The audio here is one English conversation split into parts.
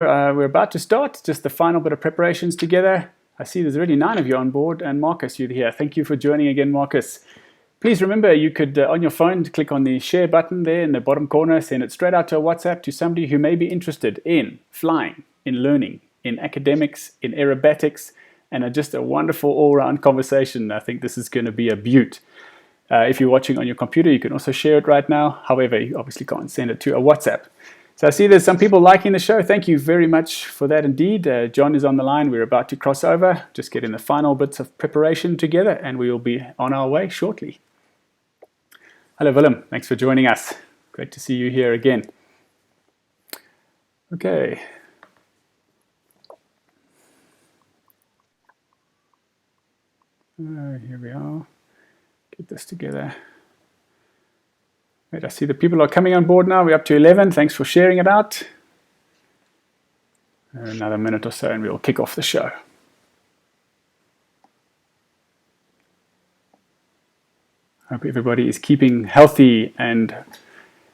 We're about to start, just the final bit of preparations together. I see there's already 9 of you on board, and Marcus, you're here. Thank you for joining again, Marcus. Please remember, you could, on your phone, click on the share button there in the bottom corner, send it straight out to a WhatsApp to somebody who may be interested in flying, in learning, in academics, in aerobatics, and just a wonderful all-round conversation. I think this is going to be a beaut. If you're watching on your computer, you can also share it right now. However, you obviously can't send it to a WhatsApp. So I see there's some people liking the show. Thank you very much for that indeed. John is on the line. We're about to cross over, just getting the final bits of preparation together, and we will be on our way shortly. Hello, Willem. Thanks for joining us. Great to see you here again. Okay. Here we are. Get this together. Right, I see the people are coming on board now. We're up to 11. Thanks for sharing it out. Another minute or so and we'll kick off the show. Hope everybody is keeping healthy and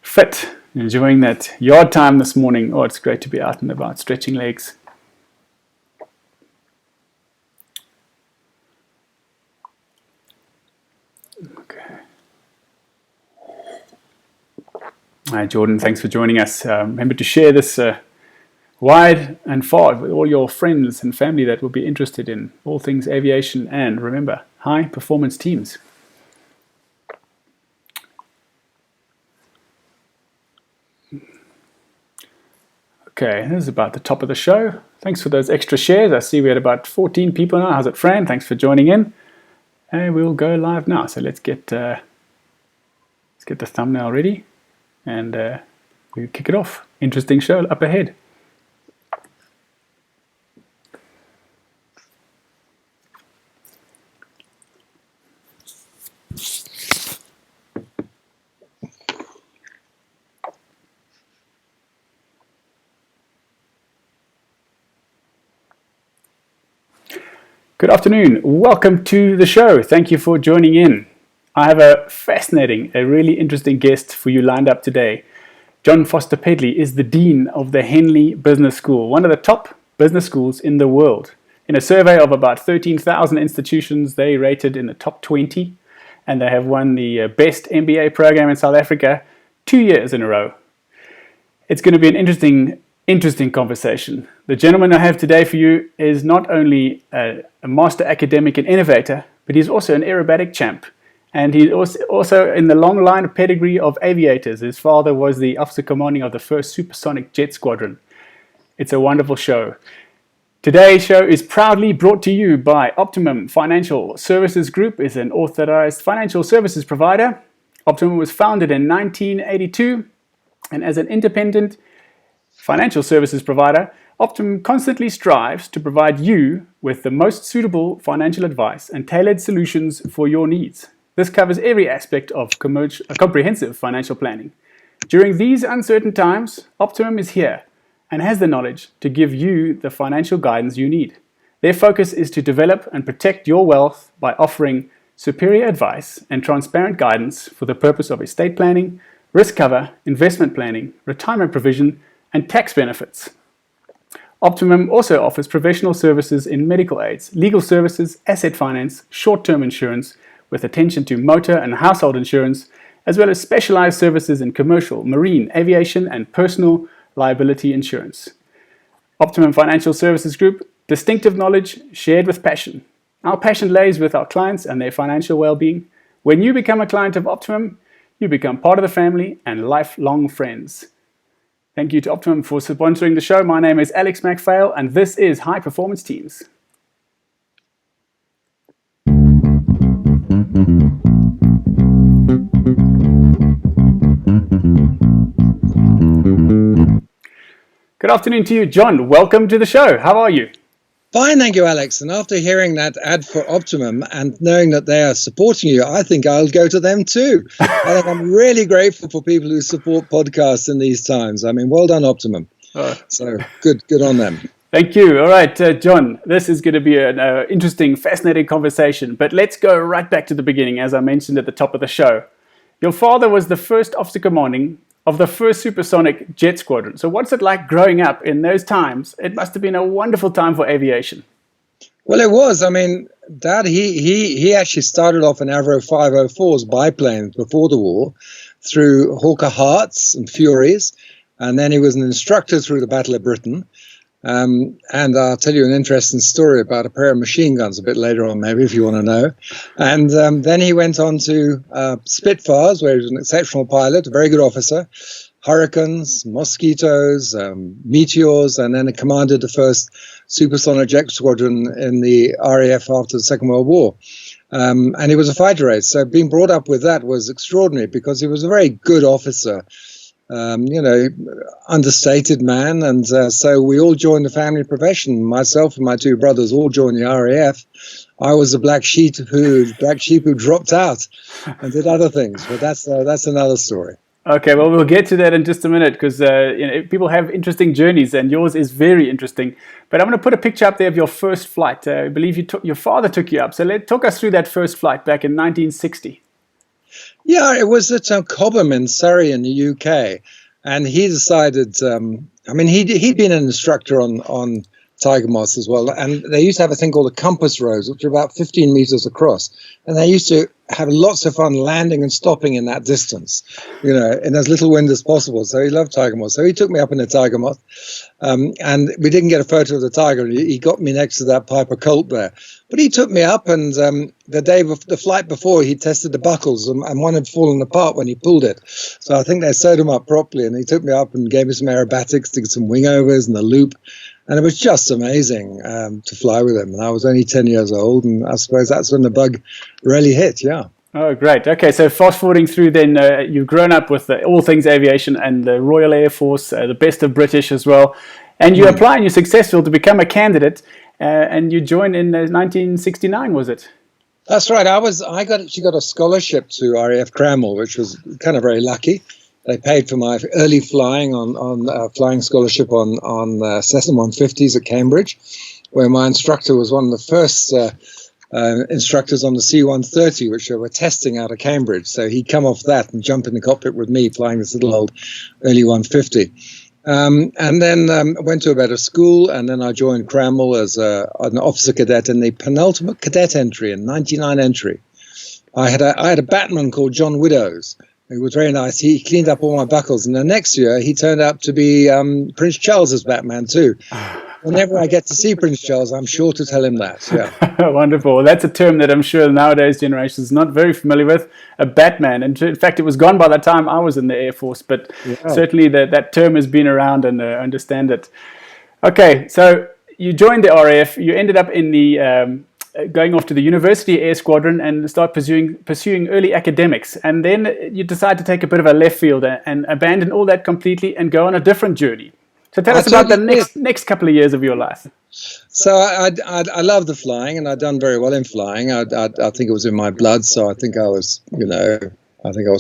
fit, enjoying that yard time this morning. Oh, it's great to be out and about, stretching legs. Okay. Hi, Jordan. Thanks for joining us. Remember to share this wide and far with all your friends and family that will be interested in all things aviation and, remember, high performance teams. Okay, this is about the top of the show. Thanks for those extra shares. I see we had about 14 people now. How's it, Fran? Thanks for joining in. And we'll go live now. So let's get the thumbnail ready. And we'll kick it off. Interesting show up ahead. Good afternoon. Welcome to the show. Thank you for joining in. I have a really interesting guest for you lined up today. Jon Foster-Pedley is the Dean of the Henley Business School, one of the top business schools in the world. In a survey of about 13,000 institutions, they rated in the top 20, and they have won the best MBA program in South Africa 2 years in a row. It's going to be an interesting conversation. The gentleman I have today for you is not only a master academic and innovator, but he's also an aerobatic champ. And he's also in the long line of pedigree of aviators. His father was the officer commanding of the first Supersonic Jet Squadron. It's a wonderful show. Today's show is proudly brought to you by Optimum Financial Services Group. Is an authorized financial services provider. Optimum was founded in 1982, and as an independent financial services provider, Optimum constantly strives to provide you with the most suitable financial advice and tailored solutions for your needs. This covers every aspect of comprehensive financial planning. During these uncertain times, Optimum is here and has the knowledge to give you the financial guidance you need. Their focus is to develop and protect your wealth by offering superior advice and transparent guidance for the purpose of estate planning, risk cover, investment planning, retirement provision, and tax benefits. Optimum also offers professional services in medical aids, legal services, asset finance, short-term insurance, with attention to motor and household insurance, as well as specialized services in commercial, marine, aviation, and personal liability insurance. Optimum Financial Services Group, distinctive knowledge shared with passion. Our passion lays with our clients and their financial well-being. When you become a client of Optimum, you become part of the family and lifelong friends. Thank you to Optimum for sponsoring the show. My name is Alex McPhail, and this is High Performance Teams. Good afternoon to you, Jon. Welcome to the show. How are you? Fine, thank you, Alex. And after hearing that ad for Optimum and knowing that they are supporting you, I think I'll go to them too. I think I'm really grateful for people who support podcasts in these times. I mean, well done, Optimum. So good on them. Thank you. All right, Jon, this is going to be an interesting, fascinating conversation. But let's go right back to the beginning, as I mentioned at the top of the show. Your father was the first officer commanding of the first Supersonic Jet Squadron. So what's it like growing up in those times? It must have been a wonderful time for aviation. Well, it was. I mean, Dad, he actually started off in Avro 504s biplanes before the war through Hawker Harts and Furies, and then he was an instructor through the Battle of Britain. And I'll tell you an interesting story about a pair of machine guns a bit later on, maybe, if you want to know. And then he went on to Spitfires, where he was an exceptional pilot, a very good officer, Hurricanes, Mosquitoes, Meteors, and then he commanded the first Supersonic Jet Squadron in the RAF after the Second World War. And he was a fighter ace. So being brought up with that was extraordinary because he was a very good officer. Understated man, and so we all joined the family profession. Myself and my two brothers all joined the RAF. I was the black sheep who dropped out and did other things, but that's another story. Okay, well, we'll get to that in just a minute because people have interesting journeys, and yours is very interesting. But I'm going to put a picture up there of your first flight. I believe your father took you up. So talk us through that first flight back in 1960. Yeah, it was at Cobham in Surrey in the UK, and he decided. He'd been an instructor on Tiger Moths as well, and they used to have a thing called the compass rows, which are about 15 meters across, and they used to have lots of fun landing and stopping in that distance, in as little wind as possible. So he loved Tiger Moth. So he took me up in the Tiger Moth, and we didn't get a photo of the Tiger. He got me next to that Piper Colt there. But he took me up, and the flight before, he tested the buckles, and one had fallen apart when he pulled it. So I think they sewed them up properly, and he took me up and gave me some aerobatics, did some wing overs and the loop. And it was just amazing to fly with him. And I was only 10 years old, and I suppose that's when the bug really hit, yeah. Oh, great. Okay, so fast forwarding through then, you've grown up with all things aviation and the Royal Air Force, the best of British as well. And you apply and you're successful to become a candidate, and you joined in 1969, was it? That's right. I got a scholarship to RAF Cranwell, which was kind of very lucky. They paid for my early flying on flying scholarship on Cessna 150s at Cambridge, where my instructor was one of the first instructors on the C-130, which they were testing out of Cambridge. So he'd come off that and jump in the cockpit with me flying this little old early 150. And then went to a better school, and then I joined Cranwell as an officer cadet in the penultimate cadet entry in 99 entry. I had a batman called John Widows. He was very nice. He cleaned up all my buckles, and the next year he turned out to be Prince Charles's Batman too. Whenever I get to see Prince Charles, I'm sure to tell him that. Yeah. Wonderful. Well, that's a term that I'm sure nowadays generation is not very familiar with, a Batman. And in fact, it was gone by the time I was in the Air Force, but certainly that term has been around, and I understand it. Okay, so you joined the RAF. You ended up in the going off to the University Air Squadron and start pursuing early academics. And then you decide to take a bit of a left field and abandon all that completely and go on a different journey. So tell us about the next couple of years of your life. So I love the flying, and I'd done very well in flying. I think it was in my blood, so I think I was,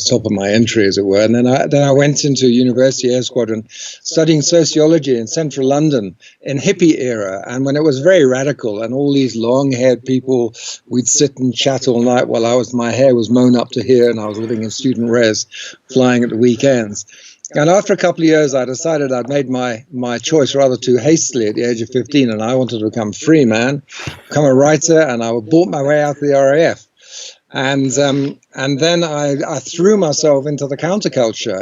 top of my entry, as it were. And then I went into University Air Squadron studying sociology in central London in hippie era, and when it was very radical, and all these long-haired people, we'd sit and chat all night while my hair was mown up to here, and I was living in student res, flying at the weekends. And after a couple of years, I decided I'd made my choice rather too hastily at the age of 15, and I wanted to become free man, become a writer, and I bought my way out of the RAF. And then I threw myself into the counterculture.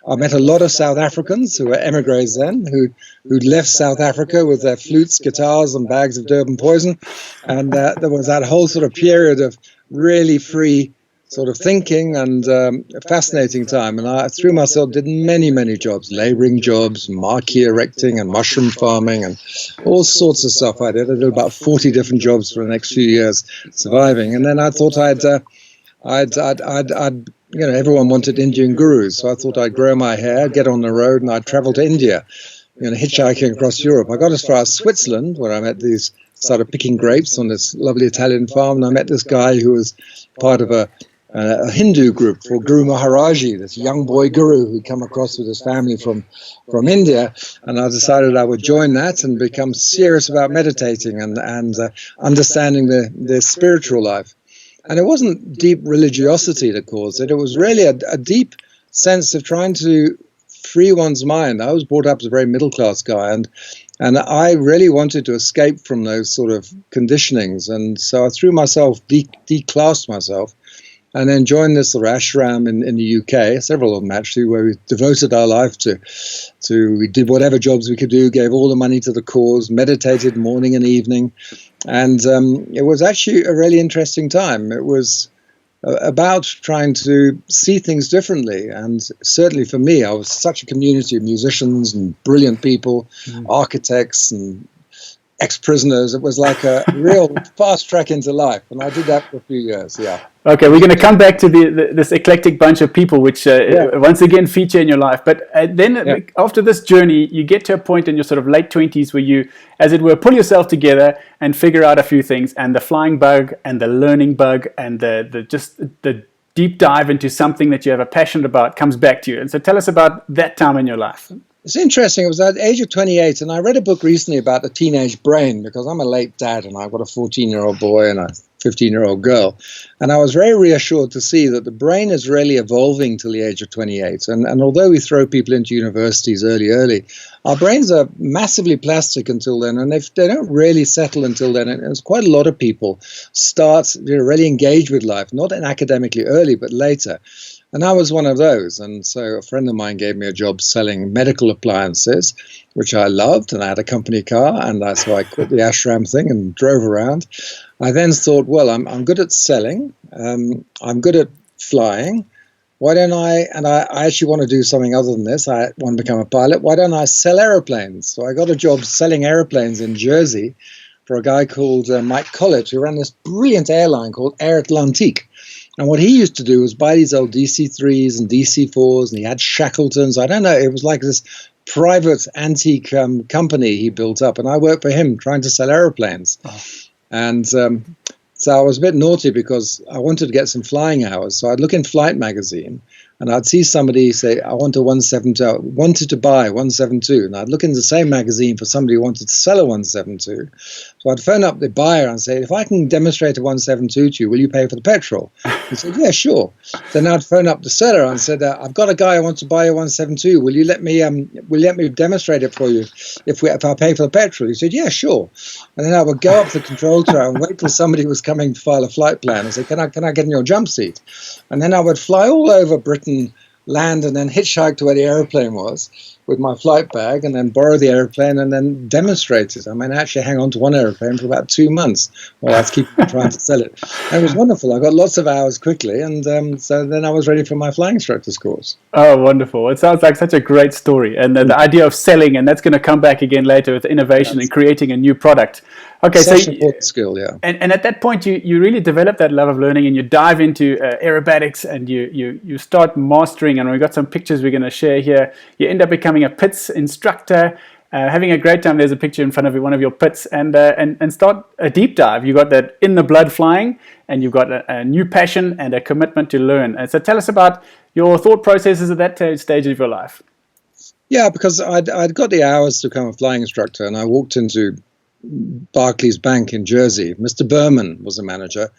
I met a lot of South Africans who were emigres then, who'd left South Africa with their flutes, guitars, and bags of Durban poison. And there was that whole sort of period of really free sort of thinking and a fascinating time. And I threw myself, did many, many jobs, labouring jobs, marquee erecting and mushroom farming and all sorts of stuff I did. I did about 40 different jobs for the next few years, surviving. And then I thought everyone wanted Indian gurus. So I thought I'd grow my hair, get on the road, and I'd travel to India, hitchhiking across Europe. I got as far as Switzerland, where I met started picking grapes on this lovely Italian farm. And I met this guy who was part of a Hindu group called Guru Maharaji, this young boy guru who'd come across with his family from India, and I decided I would join that and become serious about meditating and understanding the spiritual life. And it wasn't deep religiosity that caused it. It was really a deep sense of trying to free one's mind. I was brought up as a very middle-class guy, and I really wanted to escape from those sort of conditionings. And so I threw myself, declassed myself, and then joined this sort of ashram in the UK, several of them actually, where we devoted our life to we did whatever jobs we could do, gave all the money to the cause, meditated morning and evening. And it was actually a really interesting time. It was about trying to see things differently. And certainly for me, I was such a community of musicians and brilliant people, architects and ex-prisoners. It was like a real fast track into life. And I did that for a few years, yeah. Okay, we're going to come back to this eclectic bunch of people, which once again feature in your life. But then after this journey, you get to a point in your sort of late 20s where you, as it were, pull yourself together and figure out a few things. And the flying bug and the learning bug and the deep dive into something that you have a passion about comes back to you. And so tell us about that time in your life. It's interesting. It was at the age of 28, and I read a book recently about the teenage brain, because I'm a late dad, and I've got a 14-year-old boy and a 15-year-old girl. And I was very reassured to see that the brain is really evolving till the age of 28. And although we throw people into universities early, our brains are massively plastic until then, and they don't really settle until then. And there's quite a lot of people start really engage with life, not academically early, but later. And I was one of those. And so a friend of mine gave me a job selling medical appliances, which I loved. And I had a company car. And so I quit the ashram thing and drove around. I then thought, well, I'm good at selling. I'm good at flying. Why don't I actually want to do something other than this. I want to become a pilot. Why don't I sell aeroplanes? So I got a job selling aeroplanes in Jersey for a guy called Mike Collett, who ran this brilliant airline called Air Atlantique. And what he used to do was buy these old DC-3s and DC-4s, and he had Shackletons. I don't know, it was like this private antique company he built up, and I worked for him trying to sell aeroplanes. Oh. And so I was a bit naughty because I wanted to get some flying hours. So I'd look in Flight magazine, and I'd see somebody say, I wanted to buy 172. And I'd look in the same magazine for somebody who wanted to sell a 172. So I'd phone up the buyer and say, if I can demonstrate a 172 to you, will you pay for the petrol? He said, yeah, sure. Then I'd phone up the seller and said, I've got a guy who wants to buy a 172. Will you let me demonstrate it for you if I pay for the petrol? He said, yeah, sure. And then I would go up the control tower and wait till somebody was coming to file a flight plan and say, can I get in your jump seat? And then I would fly all over Britain, land, and then hitchhike to where the airplane was with my flight bag, and then borrow the airplane and then demonstrate it. I mean, I actually hang on to one airplane for about 2 months while I was trying to sell it. And it was wonderful. I got lots of hours quickly, and so then I was ready for my flying instructor's course. Oh, wonderful. It sounds like such a great story. And the idea of selling, and that's going to come back again later with innovation and creating a new product. Okay, such an important skill, yeah. And at that point, you really develop that love of learning, and you dive into aerobatics, and you start mastering. And we've got some pictures we're going to share here. You end up becoming a PITS instructor, having a great time. There's a picture in front of one of your PITS, and start a deep dive. You got that in the blood flying, and you've got a new passion and a commitment to learn. And so tell us about your thought processes at that stage of your life. Yeah, because I'd got the hours to become a flying instructor, and I walked into Barclays Bank in Jersey. Mr. Berman was the manager,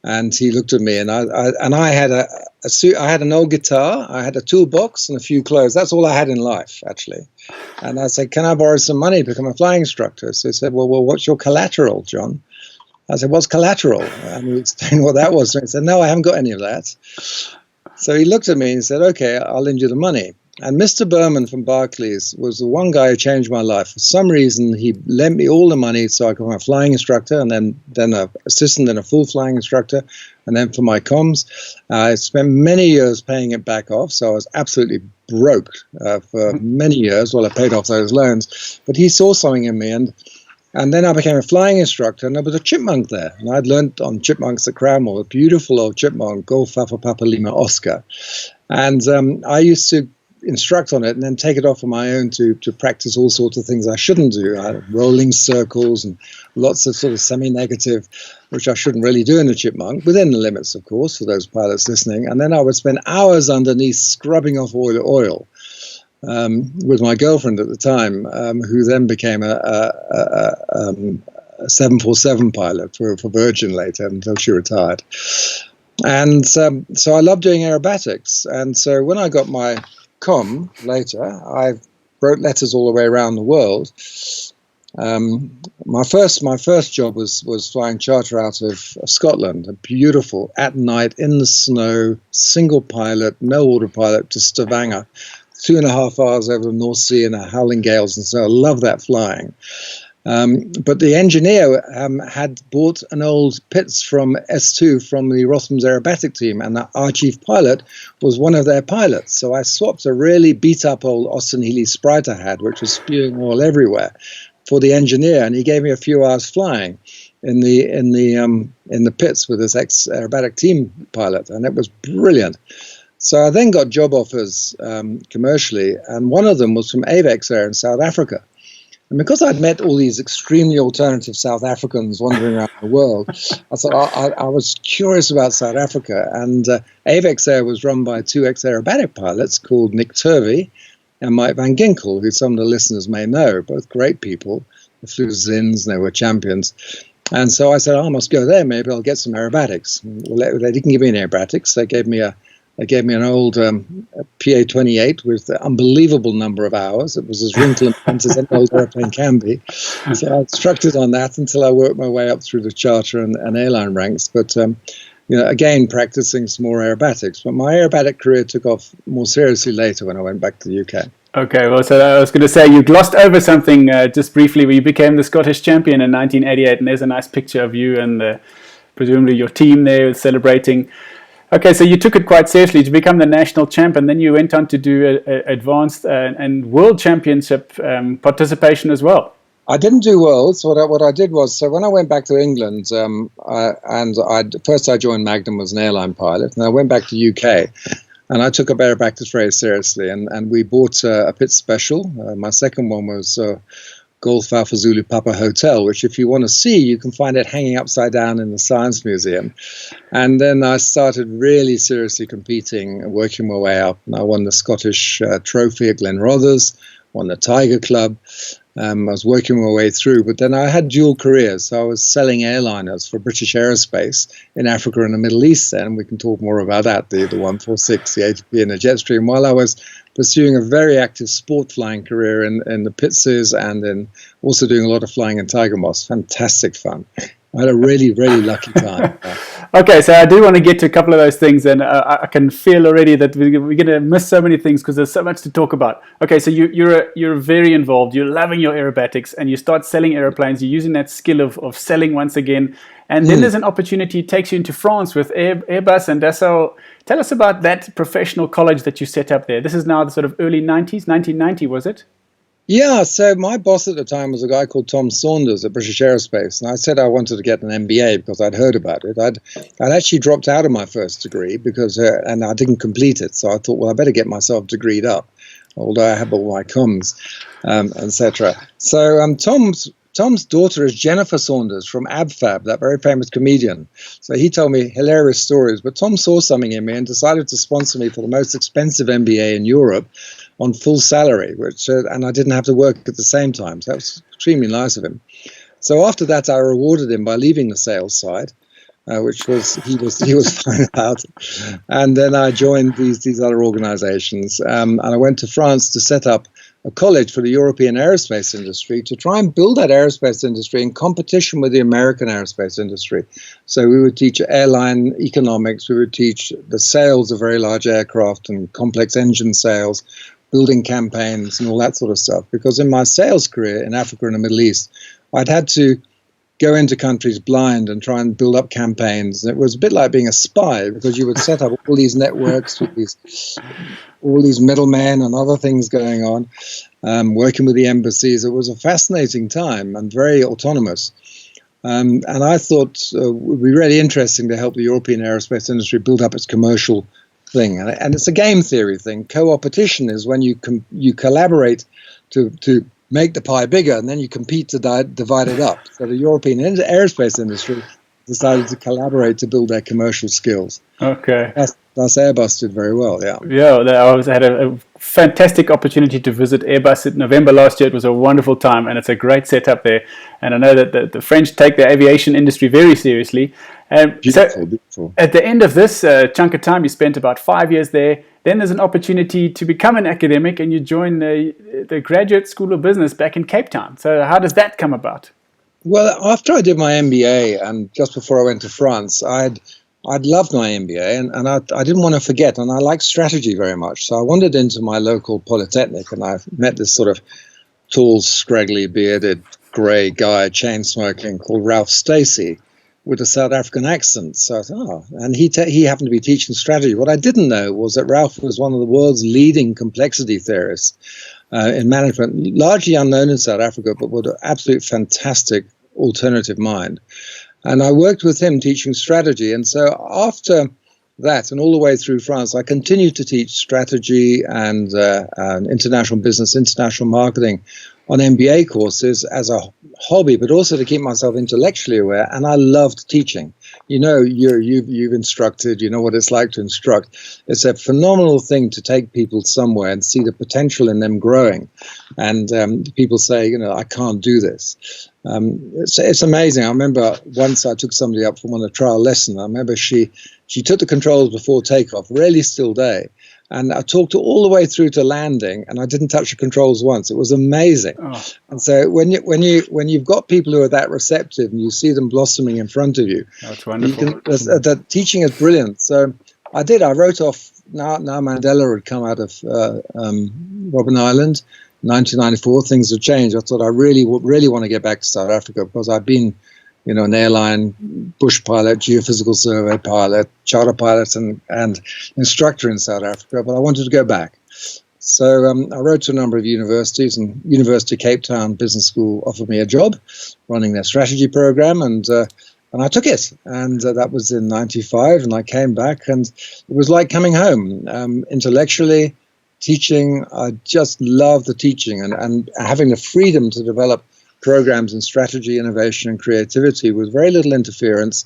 and he looked at me, and I had a suit. I had an old guitar, I had a toolbox, and a few clothes. That's all I had in life, actually. And I said, "Can I borrow some money to become a flying instructor?" So he said, "Well, what's your collateral, John?" I said, "What's collateral?" And he explained what that was. So he said, "No, I haven't got any of that." So he looked at me and said, "Okay, I'll lend you the money." And Mr. Berman from Barclays was the one guy who changed my life. For some reason, he lent me all the money so I could become a flying instructor, and then an assistant, then a full flying instructor, and then for my comms. I spent many years paying it back off, so I was absolutely broke for many years while I paid off those loans. But he saw something in me, and then I became a flying instructor, and there was a chipmunk there. And I'd learned on chipmunks at Cranmore, a beautiful old chipmunk, Golf Alpha Papa Lima Oscar. And I used to instruct on it and then take it off on my own to practice all sorts of things I shouldn't do. I had rolling circles and lots of sort of semi-negative, which I shouldn't really do in a chipmunk, within the limits, of course, for those pilots listening. And then I would spend hours underneath scrubbing off oil with my girlfriend at the time, who then became a 747 pilot for Virgin later until she retired. And so I love doing aerobatics. And so when I got my com later, I wrote letters all the way around the world. My first job was flying charter out of Scotland, beautiful, at night in the snow, single pilot, no autopilot to Stavanger, 2.5 hours over the North Sea in a howling gales, and so I love that flying. But the engineer had bought an old Pitts from S2 from the Rotham's aerobatic team, and our chief pilot was one of their pilots. So I swapped a really beat-up old Austin Healey Sprite I had, which was spewing oil everywhere, for the engineer, and he gave me a few hours flying in the pits with his ex-aerobatic team pilot, and it was brilliant. So I then got job offers commercially, and one of them was from Avex Air in South Africa. And because I'd met all these extremely alternative South Africans wandering around the world, I thought I was curious about South Africa. And Avex Air was run by two ex-aerobatic pilots called Nick Turvey and Mike Van Ginkel, who some of the listeners may know, both great people. They flew Zins, and they were champions. And so I said, I must go there. Maybe I'll get some aerobatics. Well, they didn't give me any aerobatics. They gave me an old PA-28 with an unbelievable number of hours. It was as wrinkle-and-bent as an old airplane can be. So I instructed on that until I worked my way up through the charter and airline ranks. But again, practicing some more aerobatics. But my aerobatic career took off more seriously later when I went back to the UK. Okay, well, so I was going to say you glossed over something just briefly where you became the Scottish champion in 1988, and there's a nice picture of you and presumably your team there celebrating. Okay, so you took it quite seriously to become the national champ, and then you went on to do advanced and world championship participation as well. I didn't do worlds. What I did was, so when I went back to England, first I joined Magnum as an airline pilot, and I went back to UK, and I took up aerobatics very seriously, and we bought a pit special. My second one was Golf Alpha Zulu Papa Hotel, which if you want to see, you can find it hanging upside down in the Science Museum. And then I started really seriously competing, working my way up, and I won the Scottish trophy at Glenrothes, won the Tiger Club. I was working my way through, but then I had dual careers. So I was selling airliners for British Aerospace in Africa and the Middle East, and we can talk more about that, the 146, the ATP and the Jetstream, while I was pursuing a very active sport flying career in the Pitses and in also doing a lot of flying in Tiger Moss. Fantastic fun. I had a really, really lucky time. Okay, so I do want to get to a couple of those things, and I can feel already that we're going to miss so many things because there's so much to talk about. Okay, so you're very involved. You're loving your aerobatics, and you start selling airplanes. You're using that skill of selling once again, and then there's an opportunity takes you into France with Airbus and Dassault. Tell us about that professional college that you set up there. This is now the sort of early 90s, 1990, was it? Yeah, so my boss at the time was a guy called Tom Saunders at British Aerospace, and I said I wanted to get an MBA because I'd heard about it. I'd actually dropped out of my first degree because and I didn't complete it, so I thought, well, I better get myself degreed up, although I have all my comms, etc. So Tom's daughter is Jennifer Saunders from AbFab, that very famous comedian. So he told me hilarious stories, but Tom saw something in me and decided to sponsor me for the most expensive MBA in Europe on full salary, and I didn't have to work at the same time. So that was extremely nice of him. So after that, I rewarded him by leaving the sales side, which was he was fine about. And then I joined these other organizations, and I went to France to set up a college for the European aerospace industry to try and build that aerospace industry in competition with the American aerospace industry. So we would teach airline economics, we would teach the sales of very large aircraft and complex engine sales, building campaigns and all that sort of stuff. Because in my sales career in Africa and the Middle East, I'd had to go into countries blind and try and build up campaigns. And it was a bit like being a spy because you would set up all these networks with all these middlemen and other things going on, working with the embassies. It was a fascinating time and very autonomous. And I thought it would be really interesting to help the European aerospace industry build up its commercial thing, and it's a game theory thing. Co-opetition is when you collaborate to make the pie bigger, and then you compete to divide it up. So the European aerospace industry decided to collaborate to build their commercial skills. Okay. Thus Airbus did very well, yeah. Yeah, I had a fantastic opportunity to visit Airbus in November last year. It was a wonderful time, and it's a great setup there. And I know that the French take the aviation industry very seriously, Beautiful. At the end of this chunk of time, you spent about 5 years there. Then there's an opportunity to become an academic, and you join the Graduate School of Business back in Cape Town. So how does that come about? Well, after I did my MBA and just before I went to France, I'd loved my MBA and I didn't want to forget, and I liked strategy very much. So I wandered into my local polytechnic and I met this sort of tall, scraggly, bearded, grey guy, chain smoking, called Ralph Stacey, with a South African accent. So I thought, and he happened to be teaching strategy. What I didn't know was that Ralph was one of the world's leading complexity theorists in management, largely unknown in South Africa, but with an absolute fantastic alternative mind. And I worked with him teaching strategy. And so after that, and all the way through France, I continued to teach strategy and international business, international marketing on MBA courses as a hobby, but also to keep myself intellectually aware. And I loved teaching. You know, you've instructed, you know what it's like to instruct. It's a phenomenal thing to take people somewhere and see the potential in them growing. And people say, you know, I can't do this. It's amazing. I remember once I took somebody up from on a trial lesson. I remember she took the controls before takeoff, really still day. And I talked her all the way through to landing, and I didn't touch the controls once. It was amazing. Oh. And so when you've got people who are that receptive and you see them blossoming in front of you, that's wonderful. The teaching is brilliant. So I wrote off. Now Mandela had come out of Robben Island, 1994. Things have changed. I thought I really want to get back to South Africa because I've been, you know, an airline, bush pilot, geophysical survey pilot, charter pilot, and instructor in South Africa, but I wanted to go back. So I wrote to a number of universities, and University Cape Town Business School offered me a job running their strategy program, and I took it. And that was in 95, and I came back, and it was like coming home. Intellectually, teaching, I just loved the teaching, and having the freedom to develop programs in strategy, innovation, and creativity with very little interference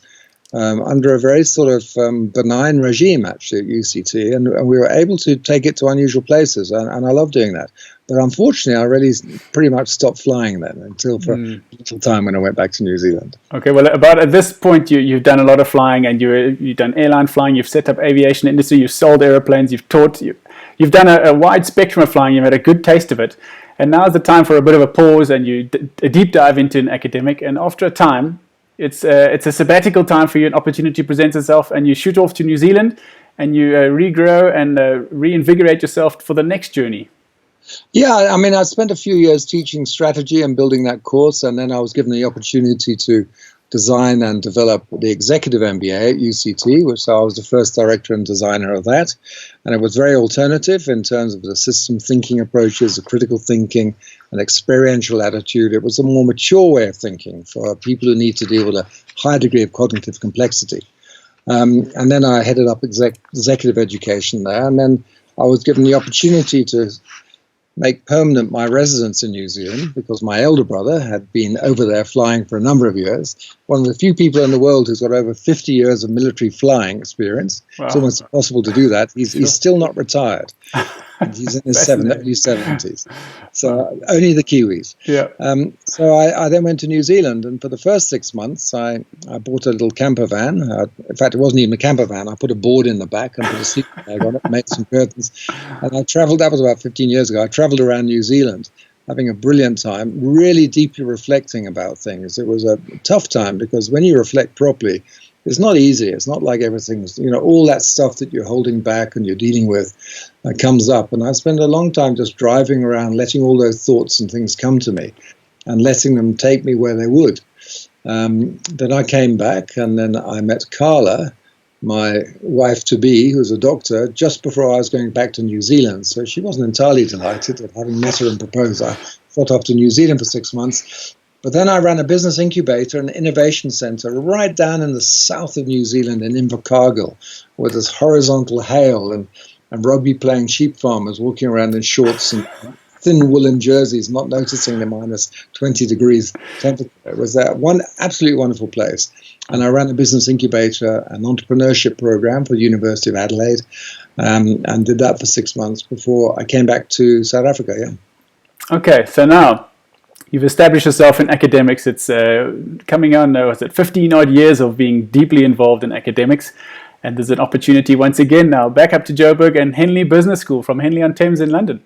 under a very sort of benign regime, actually, at UCT. And we were able to take it to unusual places, and I love doing that. But unfortunately, I really pretty much stopped flying then until for a little time when I went back to New Zealand. Okay, well, about at this point, you've done a lot of flying, and you've done airline flying, you've set up aviation industry, you've sold airplanes, you've taught, you've done a wide spectrum of flying, you've had a good taste of it. And now's the time for a bit of a pause, and you a deep dive into an academic. And after a time, it's a sabbatical time for you. An opportunity presents itself, and you shoot off to New Zealand, and you regrow and reinvigorate yourself for the next journey. Yeah, I mean, I spent a few years teaching strategy and building that course, and then I was given the opportunity to design and develop the executive MBA at UCT, which I was the first director and designer of that. And it was very alternative in terms of the system thinking approaches, the critical thinking, and experiential attitude. It was a more mature way of thinking for people who need to deal with a high degree of cognitive complexity. And then I headed up executive education there. And then I was given the opportunity to make permanent my residence in New Zealand because my elder brother had been over there flying for a number of years. One of the few people in the world who's got over 50 years of military flying experience. Wow. It's almost impossible to do that. He's still not retired. He's in his early 70s. So only the Kiwis. Yeah. So I then went to New Zealand, and for the first 6 months, I bought a little camper van. In fact, it wasn't even a camper van. I put a board in the back and put a sleeping bag on it, made some curtains. And I traveled, that was about 15 years ago, I traveled around New Zealand, having a brilliant time, really deeply reflecting about things. It was a tough time because when you reflect properly, it's not easy. It's not like everything's, you know, all that stuff that you're holding back and you're dealing with comes up. And I spent a long time just driving around, letting all those thoughts and things come to me and letting them take me where they would. Then I came back, and then I met Carla, my wife-to-be, who's a doctor, just before I was going back to New Zealand. So she wasn't entirely delighted at having met her and proposed. I thought off to New Zealand for 6 months. But then I ran a business incubator and innovation center right down in the south of New Zealand in Invercargill, where there's horizontal hail and rugby playing sheep farmers walking around in shorts and thin woolen jerseys, not noticing the minus 20 degrees temperature. It was one absolutely wonderful place. And I ran a business incubator, an entrepreneurship program for the University of Adelaide, and did that for 6 months before I came back to South Africa. Yeah. Okay, so now You've established yourself in academics. It's coming on, was it 15 odd years of being deeply involved in academics. And there's an opportunity once again now back up to Joburg and Henley Business School from Henley-on-Thames in London.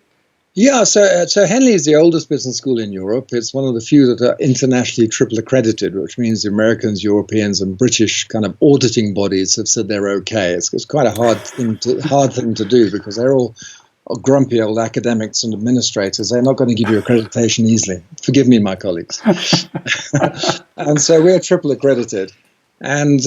Yeah, so Henley is the oldest business school in Europe. It's one of the few that are internationally triple accredited, which means the Americans, Europeans, and British kind of auditing bodies have said they're okay. It's quite a hard thing to do because they're all grumpy old academics and administrators. They're not going to give you accreditation easily. Forgive me, my colleagues. And so we're triple accredited, and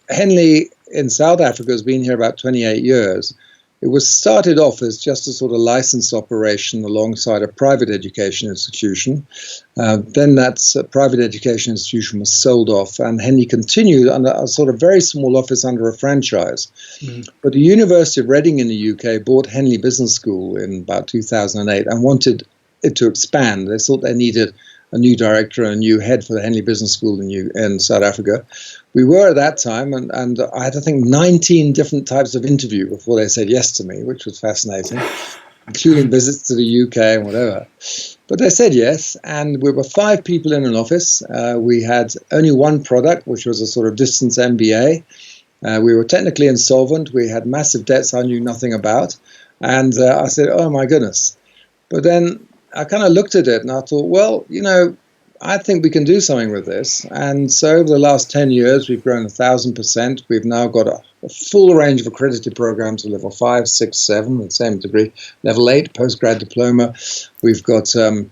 Henley in South Africa has been here about 28 years. It was started off as just a sort of license operation alongside a private education institution. Then that private education institution was sold off, and Henley continued under a sort of very small office under a franchise. But the University of Reading in the UK bought Henley Business School in about 2008 and wanted it to expand. They thought they needed a new director and a new head for the Henley Business School in South Africa. We were at that time, and I had, I think, 19 different types of interview before they said yes to me, which was fascinating, including visits to the UK and whatever. But they said yes, and we were 5 people in an office. We had only one product, which was a sort of distance MBA. We were technically insolvent. We had massive debts I knew nothing about. And I said, oh, my goodness. But then I kind of looked at it and I thought, well, I think we can do something with this. And so over the last 10 years, we've grown 1,000%. We've now got a full range of accredited programs at level 5, 6, 7, the same degree. Level 8, postgrad diploma. We've got the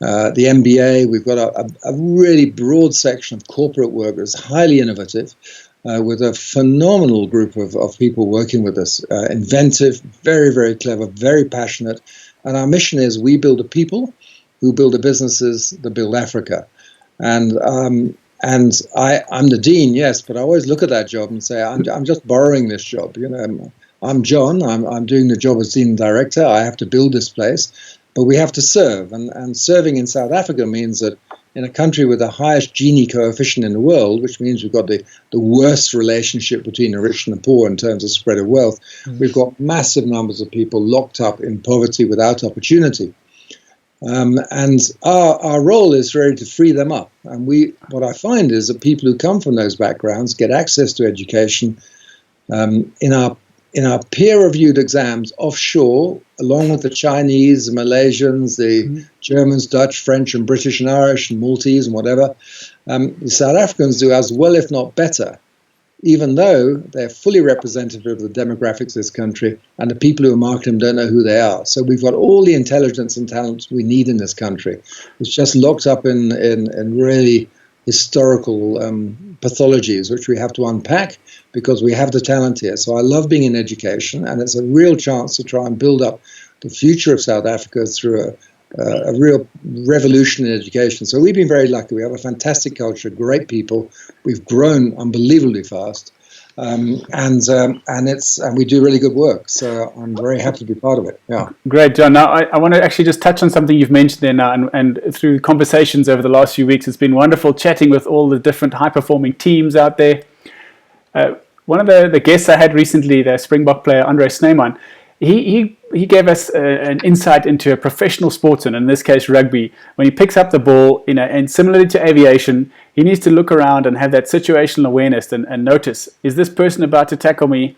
MBA. We've got a really broad section of corporate work that's highly innovative, with a phenomenal group of people working with us. Inventive, very, very clever, very passionate. And our mission is we build a people who build the businesses that build Africa. And I'm the dean, yes, but I always look at that job and say, I'm just borrowing this job. I'm John. I'm doing the job as dean and director. I have to build this place, but we have to serve. And serving in South Africa means that in a country with the highest Gini coefficient in the world, which means we've got the worst relationship between the rich and the poor in terms of spread of wealth, we've got massive numbers of people locked up in poverty without opportunity. And our role is really to free them up. And what I find is that people who come from those backgrounds get access to education in our peer-reviewed exams offshore, along with the Chinese, the Malaysians, the Germans, Dutch, French, and British, and Irish, and Maltese, and whatever. The South Africans do as well, if not better, even though they're fully representative of the demographics of this country, and the people who market them don't know who they are. So we've got all the intelligence and talents we need in this country. It's just locked up in really historical pathologies, which we have to unpack because we have the talent here. So I love being in education, and it's a real chance to try and build up the future of South Africa through a real revolution in education. So we've been very lucky. We have a fantastic culture, great people. We've grown unbelievably fast, and we do really good work. So I'm very happy to be part of it. Yeah. Great, John. Now I want to actually just touch on something you've mentioned there now, and through conversations over the last few weeks, it's been wonderful chatting with all the different high-performing teams out there. One of the guests I had recently, the Springbok player Andre Snyman, he gave us an insight into a professional sportsman, in this case rugby. When he picks up the ball, and similarly to aviation, he needs to look around and have that situational awareness and notice, is this person about to tackle me?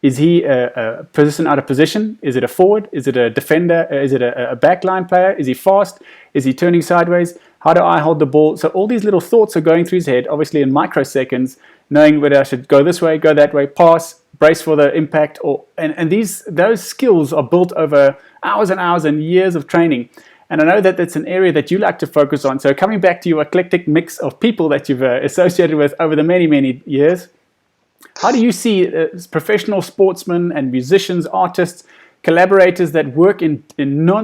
Is he a person out of position? Is it a forward? Is it a defender? Is it a backline player? Is he fast? Is he turning sideways? How do I hold the ball? So all these little thoughts are going through his head, obviously in microseconds, knowing whether I should go this way, go that way, pass, brace for the impact, and those skills are built over hours and hours and years of training. And I know that that's an area that you like to focus on. So coming back to your eclectic mix of people that you've associated with over the many, many years, how do you see professional sportsmen and musicians, artists, collaborators that work in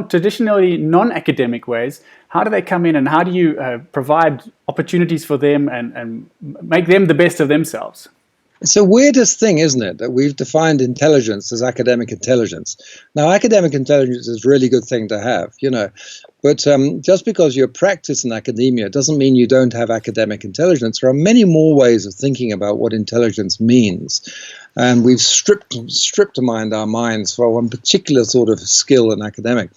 traditionally non-academic ways? How do they come in, and how do you provide opportunities for them and make them the best of themselves? It's the weirdest thing, isn't it, that we've defined intelligence as academic intelligence. Now, academic intelligence is a really good thing to have, but just because you practice in academia doesn't mean you don't have academic intelligence. There are many more ways of thinking about what intelligence means. And we've stripped to mind our minds for one particular sort of skill in academic.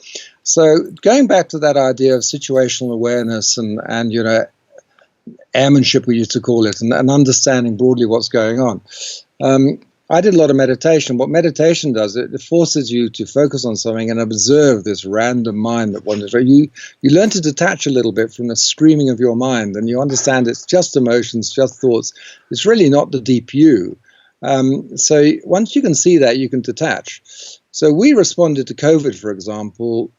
So going back to that idea of situational awareness and airmanship, we used to call it, and understanding broadly what's going on. I did a lot of meditation. What meditation does, it forces you to focus on something and observe this random mind that wanders. You learn to detach a little bit from the screaming of your mind, and you understand it's just emotions, just thoughts. It's really not the deep you. So once you can see that, you can detach. So we responded to COVID, for example,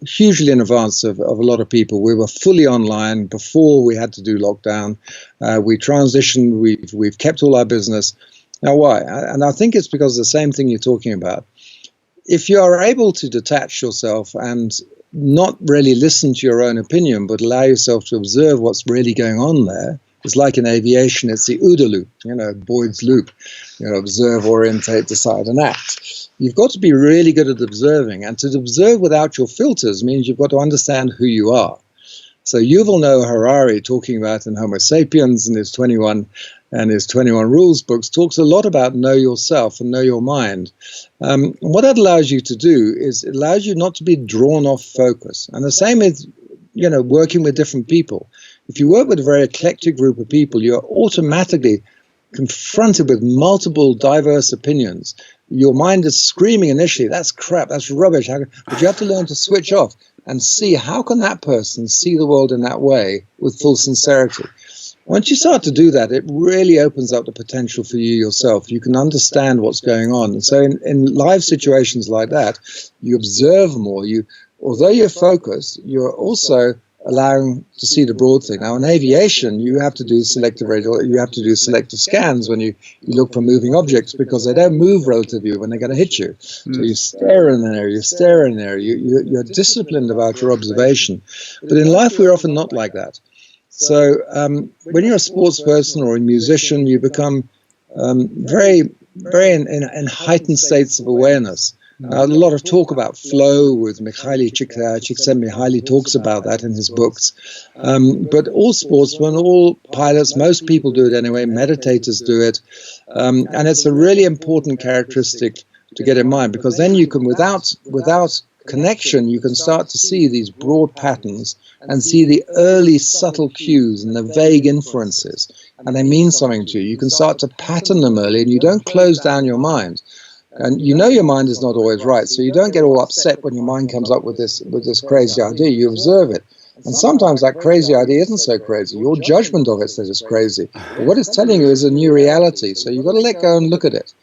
hugely in advance of a lot of people. We were fully online before we had to do lockdown. We transitioned. We've kept all our business. Now, why? And I think it's because of the same thing you're talking about. If you are able to detach yourself and not really listen to your own opinion, but allow yourself to observe what's really going on there, it's like in aviation, it's the OODA loop, Boyd's loop, observe, orientate, decide, and act. You've got to be really good at observing, and to observe without your filters means you've got to understand who you are. So Yuval Noah Harari, talking about in Homo Sapiens and his 21 rules books, talks a lot about know yourself and know your mind. What that allows you to do is it allows you not to be drawn off focus. And the same is, working with different people. If you work with a very eclectic group of people, you're automatically confronted with multiple diverse opinions. Your mind is screaming initially, that's crap, that's rubbish. But you have to learn to switch off and see how can that person see the world in that way with full sincerity. Once you start to do that, it really opens up the potential for you yourself. You can understand what's going on. And so in live situations like that, you observe more. Although you're focused, you're also allowing to see the broad thing. Now, in aviation, you have to do selective scans when you look for moving objects, because they don't move relatively when they're going to hit you. So you stare in there, you're disciplined about your observation. But in life, we're often not like that. So when you're a sports person or a musician, you become very, very in heightened states of awareness. A lot of talk about flow with Mihaly Csikszentmihalyi talks about that in his books. But all sportsmen, all pilots, most people do it anyway, meditators do it. And it's a really important characteristic to get in mind, because then you can, without connection, you can start to see these broad patterns and see the early subtle cues and the vague inferences, and they mean something to you. You can start to pattern them early, and you don't close down your mind. And your mind is not always right, so you don't get all upset when your mind comes up with this crazy idea. You observe it. And sometimes that crazy idea isn't so crazy. Your judgment of it says it's crazy. But what it's telling you is a new reality, so you've got to let go and look at it.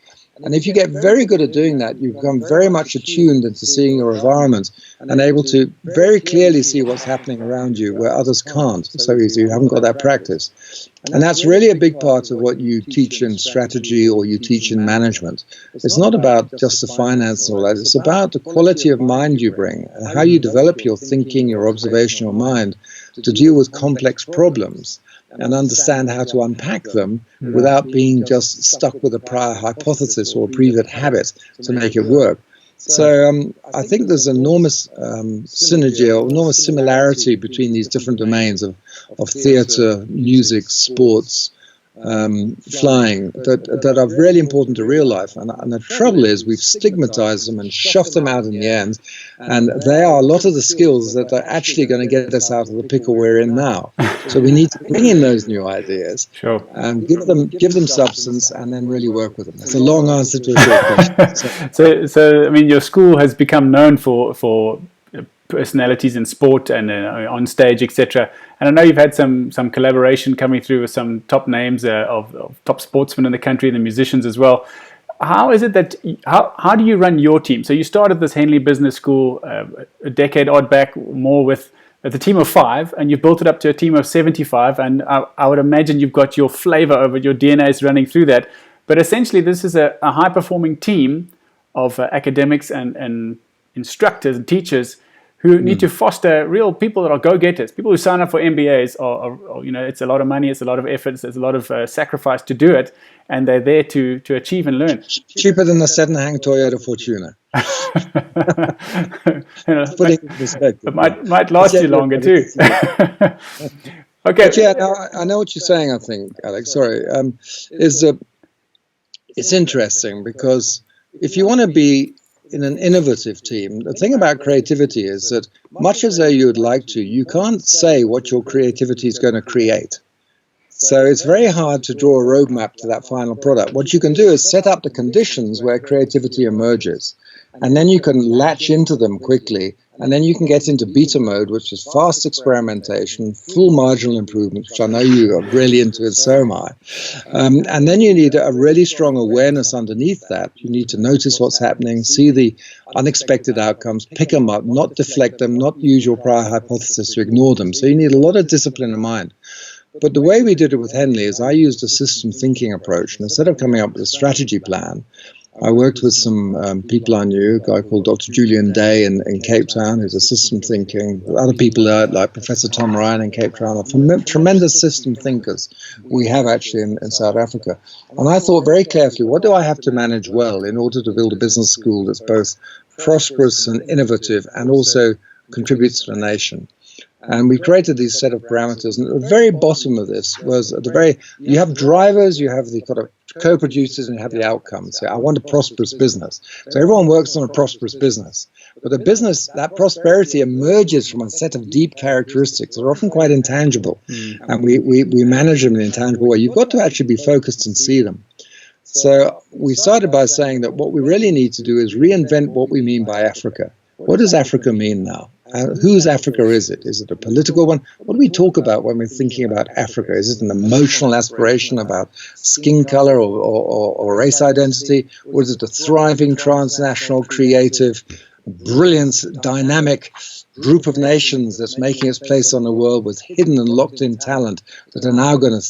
And if you get very good at doing that, you become very much attuned into seeing your environment and able to very clearly see what's happening around you where others can't so easily. You haven't got that practice. And that's really a big part of what you teach in strategy or you teach in management. It's not about just the finance and all that. It's about the quality of mind you bring and how you develop your thinking, your observational mind to deal with complex problems and understand how to unpack them without being just stuck with a prior hypothesis or a previous habit to make it work. So I think there's enormous synergy or enormous similarity between these different domains of theatre, music, sports, flying that are really important to real life. And the trouble is we've stigmatized them and shoved them out in the end. And they are a lot of the skills that are actually going to get us out of the pickle we're in now. So we need to bring in those new ideas, and give them substance, and then really work with them. It's a long answer to a short question. So I mean, your school has become known for personalities in sport and on stage, etc. And I know you've had some collaboration coming through with some top names of top sportsmen in the country and the musicians as well. How is it that how do you run your team? So you started this Henley Business School a decade odd back, more with the team of 5, and you built it up to a team of 75. And I would imagine you've got your flavor over your DNA is running through that. But essentially, this is a high performing team of academics and instructors and teachers who need to foster real people that are go-getters. People who sign up for MBAs are it's a lot of money, it's a lot of effort, there's a lot of sacrifice to do it, and they're there to achieve and learn. Cheaper than the second-hand Toyota Fortuner. Putting in perspective. It might last you longer too. Okay. But yeah, I know what you're saying, I think, Alex. Sorry. It's interesting because if you want to be in an innovative team, the thing about creativity is that much as though you would like to, you can't say what your creativity is going to create. So it's very hard to draw a roadmap to that final product. What you can do is set up the conditions where creativity emerges, and then you can latch into them quickly, and then you can get into beta mode, which is fast experimentation, full marginal improvement, which I know you are really into, and so am I. And then you need a really strong awareness underneath that. You need to notice what's happening, see the unexpected outcomes, pick them up, not deflect them, not use your prior hypothesis to ignore them. So you need a lot of discipline in mind. But the way we did it with Henley is I used a system thinking approach. And instead of coming up with a strategy plan, I worked with some people I knew, a guy called Dr. Julian Day in Cape Town, who's a system thinking. Other people there, like Professor Tom Ryan in Cape Town, are tremendous system thinkers we have actually in South Africa. And I thought very carefully, what do I have to manage well in order to build a business school that's both prosperous and innovative and also contributes to the nation? And we created these set of parameters. And at the very bottom of this was you have drivers, you have the kind of co-producers, and you have the outcomes. So I want a prosperous business. So everyone works on a prosperous business. But the business, that prosperity emerges from a set of deep characteristics that are often quite intangible. And we manage them in an intangible way. You've got to actually be focused and see them. So we started by saying that what we really need to do is reinvent what we mean by Africa. What does Africa mean now? Whose Africa is it? Is it a political one? What do we talk about when we're thinking about Africa? Is it an emotional aspiration about skin color or race identity? Or is it a thriving, transnational, creative, brilliant, dynamic group of nations that's making its place on the world with hidden and locked-in talent that are now going to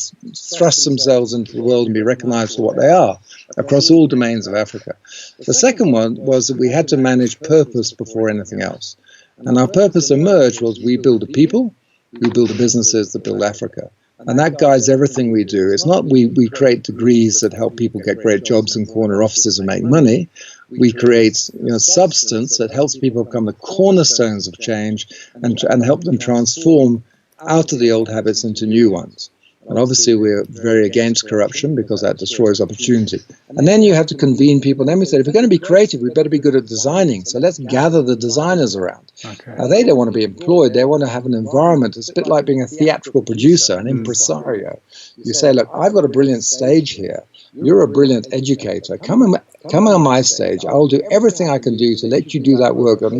thrust themselves into the world and be recognized for what they are across all domains of Africa? The second one was that we had to manage purpose before anything else. And our purpose emerged was we build a people, we build the businesses that build Africa. And that guides everything we do. It's not we create degrees that help people get great jobs in corner offices and make money. We create substance that helps people become the cornerstones of change and help them transform out of the old habits into new ones. And obviously we're very against corruption because that destroys opportunity. And then you have to convene people. And then we said, if we're going to be creative, we better be good at designing. So let's gather the designers around. Okay. Now, they don't want to be employed. They want to have an environment. It's a bit like being a theatrical producer, an impresario. You say, look, I've got a brilliant stage here. You're a brilliant educator. Come on my stage. I'll do everything I can do to let you do that work that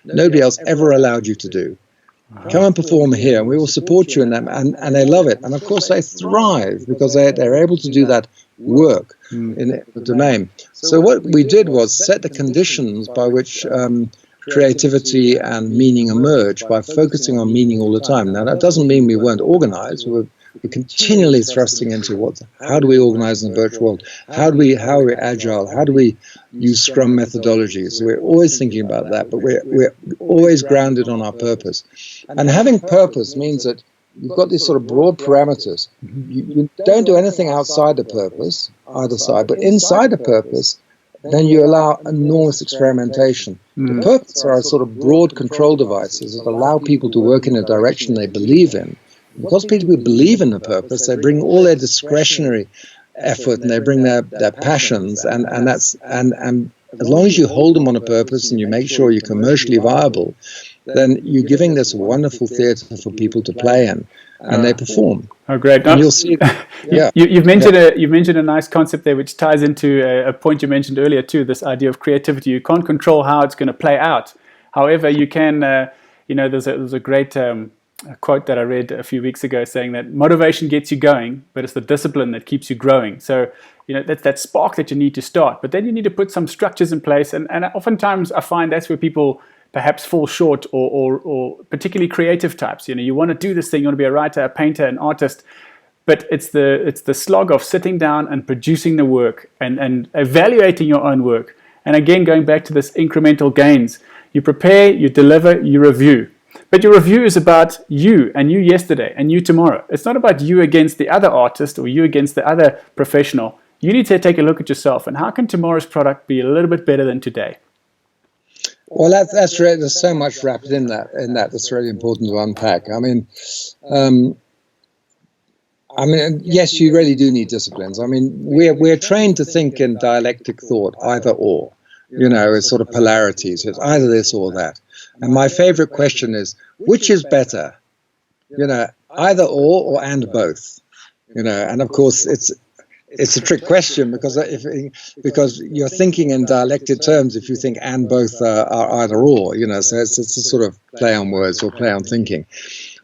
nobody else ever allowed you to do. Come and perform here, and we will support you in that. And they love it. And of course, they thrive because they're able to do that work in the domain. So what we did was set the conditions by which creativity and meaning emerge by focusing on meaning all the time. Now, that doesn't mean we weren't organized. We're continually thrusting into how do we organize in the virtual world? How are we agile? How do we use Scrum methodologies? So we're always thinking about that, but we're always grounded on our purpose. And having purpose means that you've got these sort of broad parameters. You don't do anything outside the purpose, either side, but inside the purpose, then you allow enormous experimentation. The purpose are sort of broad control devices that allow people to work in a direction they believe in. Because people believe in the purpose, they bring all their discretionary effort and they bring their passions, and as long as you hold them on a purpose and you make sure you're commercially viable, then you're giving this wonderful theatre for people to play in, and they perform. Oh, great! And you'll see. Yeah, you've mentioned a nice concept there, which ties into a point you mentioned earlier too. This idea of creativity. You can't control how it's going to play out. However, you can. There's a great a quote that I read a few weeks ago saying that motivation gets you going, but it's the discipline that keeps you growing. So, that's that spark that you need to start, but then you need to put some structures in place. And oftentimes I find that's where people perhaps fall short, or particularly creative types. You want to do this thing, you want to be a writer, a painter, an artist, but it's the slog of sitting down and producing the work and evaluating your own work. And again, going back to this incremental gains, you prepare, you deliver, you review. But your review is about you and you yesterday and you tomorrow. It's not about you against the other artist or you against the other professional. You need to take a look at yourself and how can tomorrow's product be a little bit better than today? Well, that's right. There's so much wrapped in that. That's really important to unpack. I mean, yes, you really do need disciplines. I mean, we're trained to think in dialectic thought, either or. It's sort of polarities. It's either this or that. And my favorite question is, which is better? Either or and both. And of course it's a trick question because you're thinking in dialectic terms if you think and both are either or. So it's a sort of play on words or play on thinking.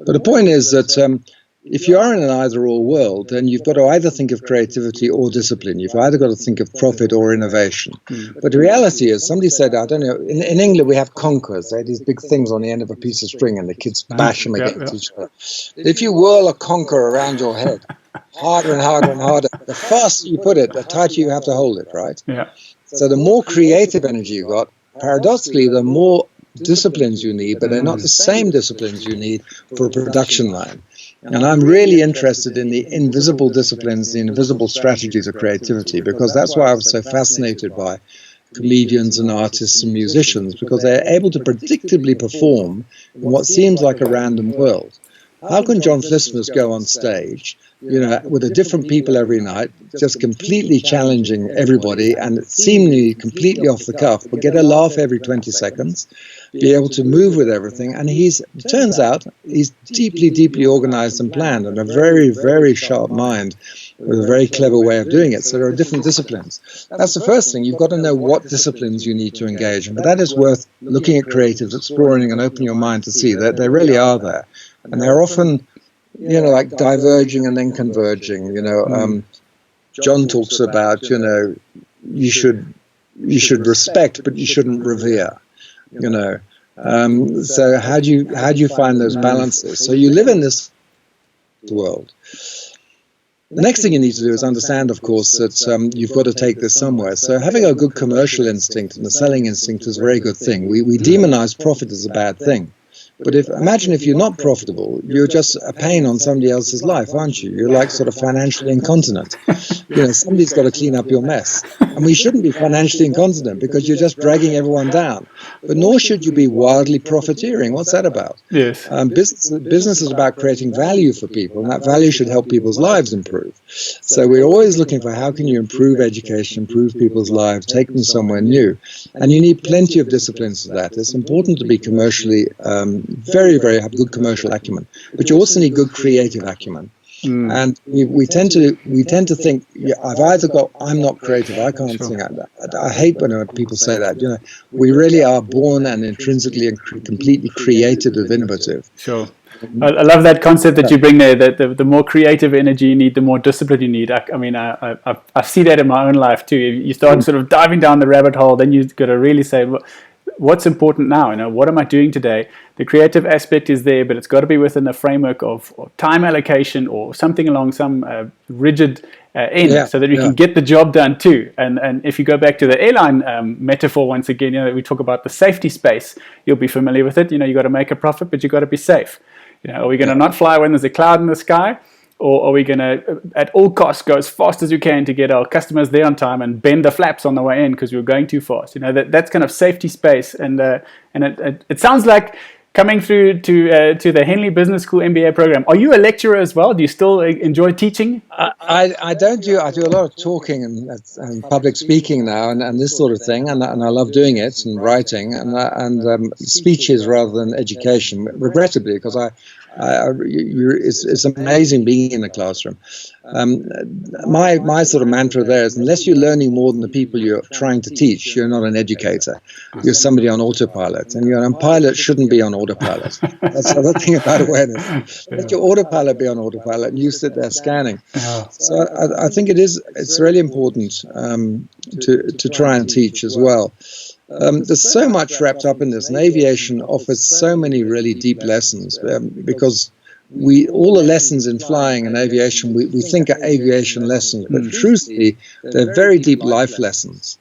But the point is that if you are in an either-or world, then you've got to either think of creativity or discipline. You've either got to think of profit or innovation. But the reality is, somebody said, I don't know, in England we have conkers. They have these big things on the end of a piece of string, and the kids bash them against each other. If you whirl a conker around your head, harder and harder and harder, the faster you put it, the tighter you have to hold it, right? Yeah. So the more creative energy you've got, paradoxically, the more disciplines you need, but they're not the same disciplines you need for a production line. And I'm really interested in the invisible disciplines, the invisible strategies of creativity, because that's why I was so fascinated by comedians and artists and musicians, because they're able to predictably perform in what seems like a random world. How can John Flismus go on stage, with a different people every night, just completely challenging everybody and seemingly completely off the cuff, but get a laugh every 20 seconds, be able to move with everything? And it turns out he's deeply, deeply organized and planned, and a very, very sharp mind with a very clever way of doing it. So there are different disciplines. That's the first thing. You've got to know what disciplines you need to engage in. But that is worth looking at creatives, exploring and opening your mind to see that they really are there. And they're often, like diverging and then converging. John talks about, you should respect, but you shouldn't revere. So how do you find those balances? So you live in this world. The next thing you need to do is understand, of course, that you've got to take this somewhere. So having a good commercial instinct and a selling instinct is a very good thing. We demonize profit as a bad thing. But imagine if you're not profitable, you're just a pain on somebody else's life, aren't you? You're like sort of financially incontinent. Somebody's got to clean up your mess. And we shouldn't be financially incontinent because you're just dragging everyone down. But nor should you be wildly profiteering. What's that about? Yes. Business is about creating value for people, and that value should help people's lives improve. So we're always looking for how can you improve education, improve people's lives, take them somewhere new. And you need plenty of disciplines for that. It's important to be commercially very, very have good commercial acumen, but you also need good creative acumen. And we tend to think, I'm not creative, I can't sing. I hate when people say that. We really are born and intrinsically and completely creative and innovative. Sure. I love that concept that you bring there, that the more creative energy you need, the more discipline you need. I see that in my own life too. You start sort of diving down the rabbit hole, then you've got to really say, what's important now? What am I doing today? The creative aspect is there, but it's got to be within a framework of time allocation or something along some rigid end, so that you can get the job done too. And if you go back to the airline metaphor once again, we talk about the safety space. You'll be familiar with it. You got to make a profit, but you got to be safe. Are we going to not fly when there's a cloud in the sky? Or are we going to, at all costs, go as fast as we can to get our customers there on time and bend the flaps on the way in because we're going too fast? That's kind of safety space. And it sounds like coming through to the Henley Business School MBA program. Are you a lecturer as well? Do you still enjoy teaching? I don't do. I do a lot of talking and public speaking now and this sort of thing, and I love doing it and writing and speeches rather than education. Regrettably, because it's amazing being in the classroom. My sort of mantra there is, unless you're learning more than the people you're trying to teach, you're not an educator. You're somebody on autopilot, and a pilot shouldn't be on autopilot. That's the other thing about awareness. Let your autopilot be on autopilot, and you sit there scanning. So I think it's really important to try and teach as well. There's so much wrapped up in this, and aviation offers so many really deep lessons because all the lessons in flying and aviation, we think are aviation lessons, but truthfully, they're very deep life lessons.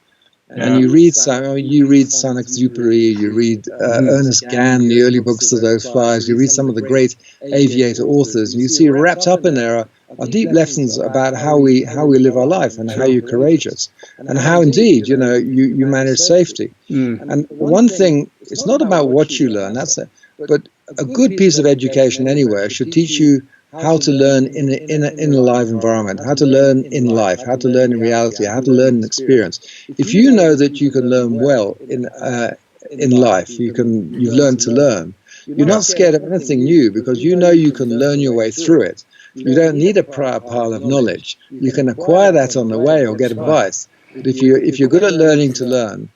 And you read Saint-Exupéry, you read Ernest Gann, the early books of those flyers, you read some of the great aviator authors, and you see wrapped up in there are deep lessons about how we live our life and how you're courageous and how indeed you manage safety. And one thing, it's not about what you learn, but a good piece of education anywhere should teach you how to learn in a live environment, how to learn in life, how to learn in reality, how to learn in experience. If you know that you can learn well in life, you've learned to learn. You're not scared of anything new because you know you can learn your way through it. You don't need a prior pile of knowledge. You can acquire that on the way or get advice. But if you're good at learning to learn,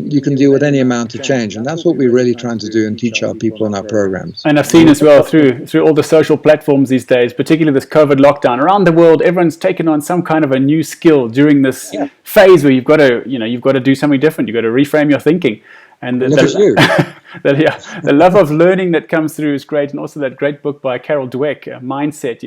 you can deal with any amount of change, and that's what we're really trying to do and teach our people in our programs. And I've seen as well through all the social platforms these days, particularly this COVID lockdown around the world, everyone's taken on some kind of a new skill during this phase where you've got to do something different. You've got to reframe your thinking. And the love of learning that comes through is great, and also that great book by Carol Dweck, Mindset.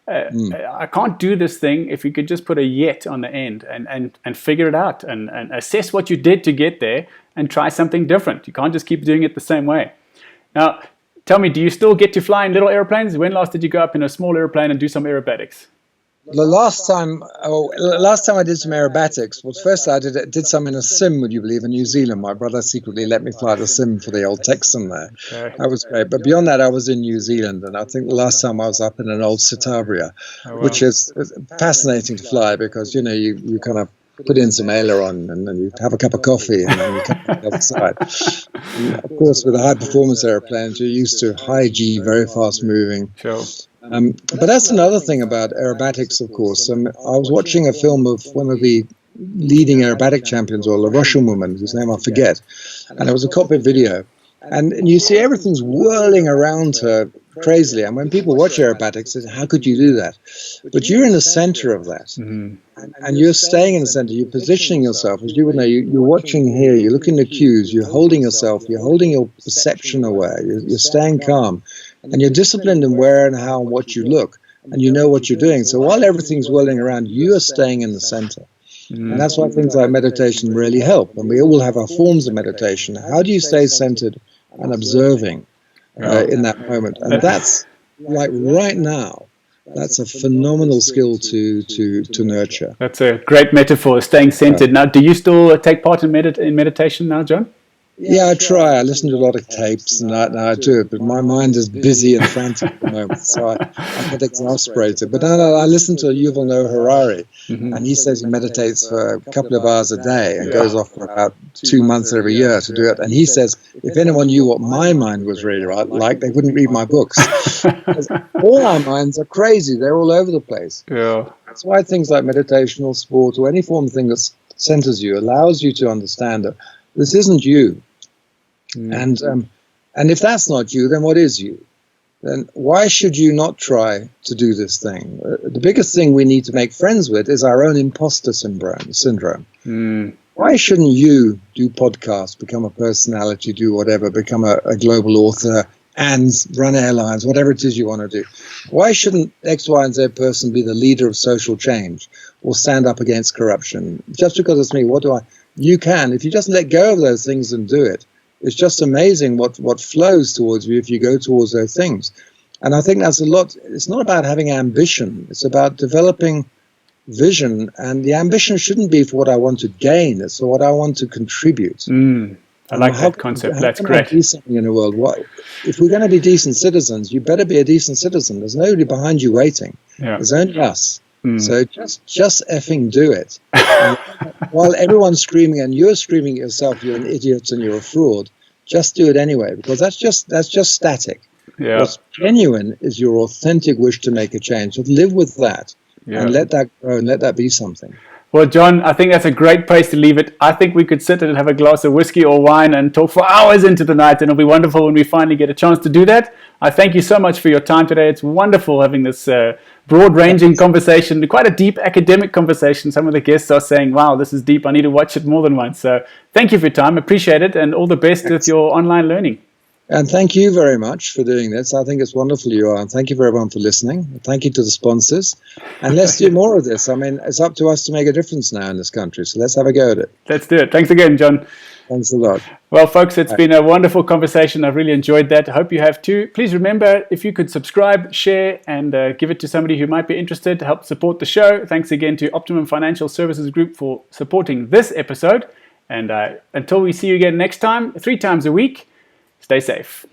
I can't do this thing if you could just put a yet on the end and figure it out and assess what you did to get there and try something different. You can't just keep doing it the same way. Now, tell me, do you still get to fly in little airplanes? When last did you go up in a small airplane and do some aerobatics? The last time I did some aerobatics, well, first I did some in a sim, would you believe, in New Zealand. My brother secretly let me fly the sim for the old Texan there. Okay. That was great. But beyond that, I was in New Zealand, and I think the last time I was up in an old Citabria, which is fascinating to fly because, you kind of put in some aileron and then you have a cup of coffee and then you come to the other side. And of course, with the high-performance airplanes, you're used to high G, very fast moving. Sure. But that's another thing about aerobatics, of course. I was watching a film of one of the leading aerobatic champions, or a Russian woman, whose name I forget, and it was a cockpit video. And you see everything's whirling around her crazily. And when people watch aerobatics, they say, how could you do that? But you're in the center of that. Mm-hmm. And you're staying in the center. You're positioning yourself. As you would know, you're watching here. You're looking at cues. You're holding yourself. You're holding your perception aware. You're staying calm. And you're disciplined in where and how and what you look. And you know what you're doing. So while everything's whirling around, you are staying in the center. Mm-hmm. And that's why things like meditation really help. And we all have our forms of meditation. How do you stay centered and observing in that moment? And that's, like right now, that's a phenomenal skill to nurture. That's a great metaphor, staying centered. Now, do you still take part in meditation now, John? Yeah, I try. I listen to a lot of tapes and I do it, but my mind is busy and frantic at the moment, so I get exasperated. But no, I listen to Yuval Noah Harari, and he says he meditates for a couple of hours a day and goes off for about 2 months every year to do it. And he says, if anyone knew what my mind was really like, they wouldn't read my books. All our minds are crazy. They're all over the place. Yeah. That's why things like meditation or sport or any form of thing that centers you allows you to understand that this isn't you. And if that's not you, then what is you? Then why should you not try to do this thing? The biggest thing we need to make friends with is our own imposter syndrome. Why shouldn't you do podcasts, become a personality, do whatever, become a global author and run airlines, whatever it is you want to do? Why shouldn't X, Y, and Z person be the leader of social change or stand up against corruption? Just because it's me, you can. If you just let go of those things and do it, it's just amazing what flows towards you if you go towards those things. And I think that's a lot. It's not about having ambition. It's about developing vision. And the ambition shouldn't be for what I want to gain. It's for what I want to contribute. I like that concept. That's great. Do something in the world. If we're going to be decent citizens, you better be a decent citizen. There's nobody behind you waiting. Yeah. There's only us. So just effing do it. While everyone's screaming and you're screaming at yourself, you're an idiot and you're a fraud, just do it anyway, because that's just static. Yeah. What's genuine is your authentic wish to make a change. So live with that and let that grow and let that be something. Well, John, I think that's a great place to leave it. I think we could sit and have a glass of whiskey or wine and talk for hours into the night, and it'll be wonderful when we finally get a chance to do that. I thank you so much for your time today. It's wonderful having this broad-ranging conversation, quite a deep academic conversation. Some of the guests are saying, wow, this is deep. I need to watch it more than once. So thank you for your time. Appreciate it, and all the best with your online learning. And thank you very much for doing this. I think it's wonderful you are. And thank you for everyone for listening. Thank you to the sponsors. And let's do more of this. I mean, it's up to us to make a difference now in this country. So let's have a go at it. Let's do it. Thanks again, John. Thanks a lot. Well, folks, it's been a wonderful conversation. I've really enjoyed that. I hope you have too. Please remember, if you could subscribe, share, and give it to somebody who might be interested to help support the show. Thanks again to Optimum Financial Services Group for supporting this episode. And until we see you again next time, 3 times a week, stay safe.